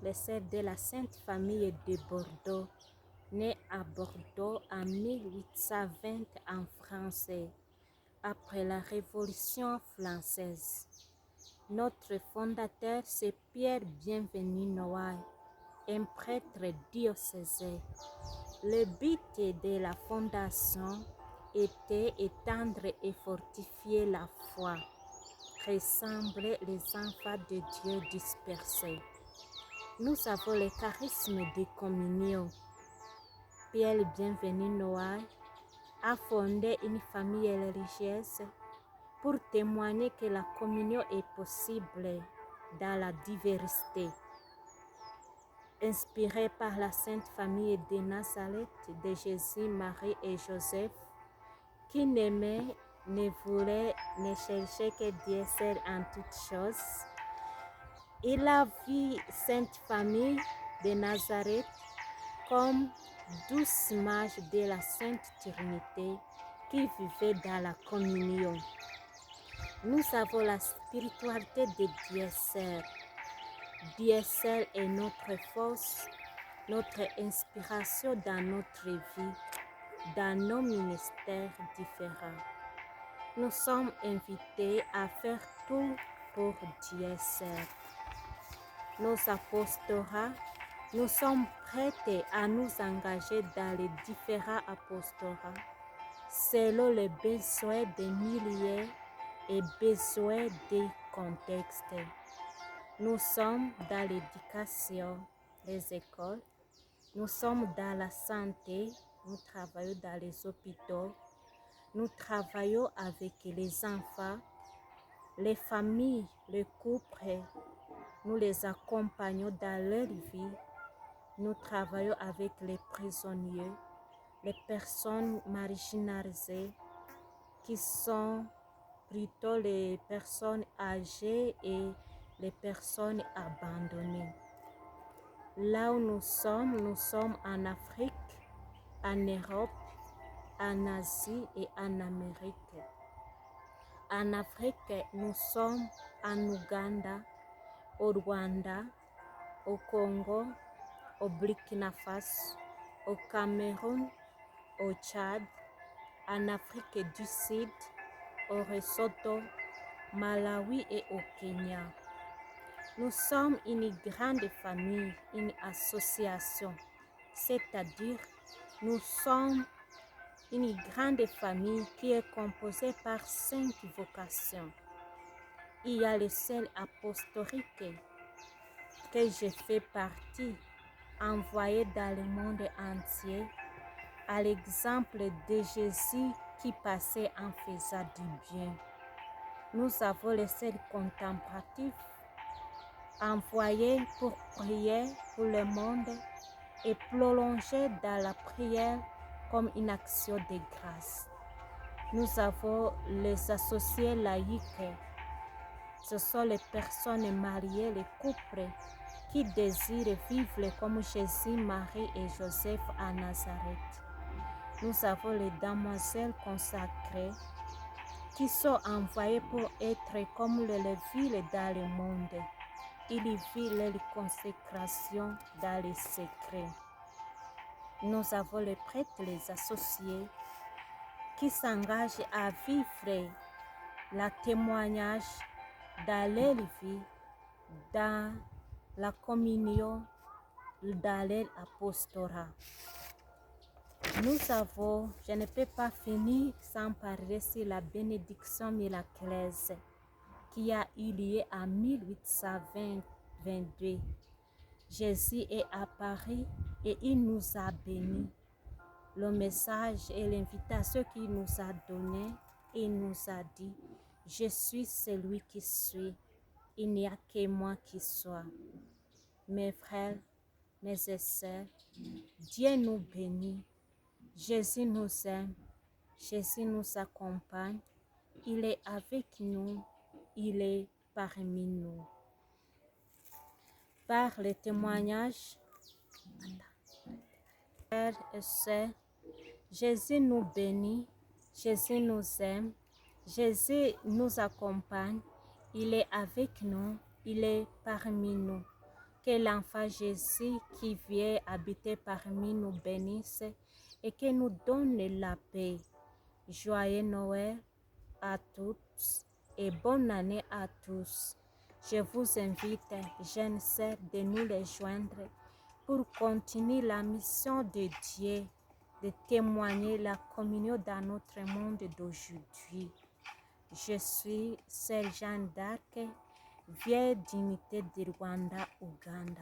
les sœurs de la Sainte Famille de Bordeaux, nées à Bordeaux en 1820 en France, après la Révolution française. Notre fondateur, c'est Pierre Bienvenu Noailles, un prêtre diocésain. Le but de la fondation était étendre et fortifier la foi, rassembler les enfants de Dieu dispersés. Nous avons le charisme de communion. Pierre Bienvenu Noailles a fondé une famille religieuse pour témoigner que la communion est possible dans la diversité. Inspiré par la Sainte Famille de Nazareth de Jésus, Marie et Joseph, qui n'aimait, ne voulait, ne cherchait que Dieu seul en toutes choses, il a vu Sainte Famille de Nazareth comme douce image de la Sainte Trinité qui vivait dans la communion. Nous avons la spiritualité de Dieu seul. Dieu seul est notre force, notre inspiration dans notre vie, dans nos ministères différents. Nous sommes invités à faire tout pour Dieu seul. Nos apostolats, nous sommes prêts à nous engager dans les différents apostolats selon les besoins des milliers et besoins des contextes. Nous sommes dans l'éducation, les écoles, nous sommes dans la santé, nous travaillons dans les hôpitaux, nous travaillons avec les enfants, les familles, les couples, nous les accompagnons dans leur vie, nous travaillons avec les prisonniers, les personnes marginalisées qui sont plutôt les personnes âgées et les personnes abandonnées. Là où nous sommes en Afrique, en Europe, en Asie et en Amérique. En Afrique, nous sommes en Ouganda, au Rwanda, au Congo, au Burkina Faso, au Cameroun, au Tchad, en Afrique du Sud, au Lesotho, Malawi et au Kenya. Nous sommes une grande famille, une association, c'est-à-dire nous sommes une grande famille qui est composée par 5 vocations. Il y a le seul apostolique que je fais partie, envoyé dans le monde entier, à l'exemple de Jésus qui passait en faisant du bien. Nous avons le seul contemplatif, envoyé pour prier pour le monde et plonger dans la prière comme une action de grâce. Nous avons les associés laïcs. Ce sont les personnes mariées, les couples qui désirent vivre comme Jésus, Marie et Joseph à Nazareth. Nous avons les demoiselles consacrées qui sont envoyées pour être comme les villes dans le monde. Ils vivent leur consécration dans les secrets. Nous avons les prêtres, les associés, qui s'engagent à vivre le témoignage dans leur vie, dans la communion, dans leur apostolat. Nous avons, je ne peux pas finir sans parler sur la bénédiction miraculeuse qui a eu lieu en 1822. Jésus est apparu et il nous a bénis. Le message et l'invitation qu'il nous a donné, il nous a dit, je suis celui qui suis, il n'y a que moi qui sois. Mes frères, mes sœurs, Dieu nous bénit, Jésus nous aime, Jésus nous accompagne, il est avec nous, il est parmi nous. Par le témoignage, frères et sœurs, Jésus nous bénit, Jésus nous aime, Jésus nous accompagne, il est avec nous, il est parmi nous. Que l'enfant Jésus qui vient habiter parmi nous bénisse et que nous donne la paix. Joyeux Noël à tous et bonne année à tous. Je vous invite, jeunes sœurs, de nous rejoindre pour continuer la mission de Dieu, de témoigner la communion dans notre monde d'aujourd'hui. Je suis Sœur Jeanne d'Arc, vieille dignité du Rwanda, Ouganda.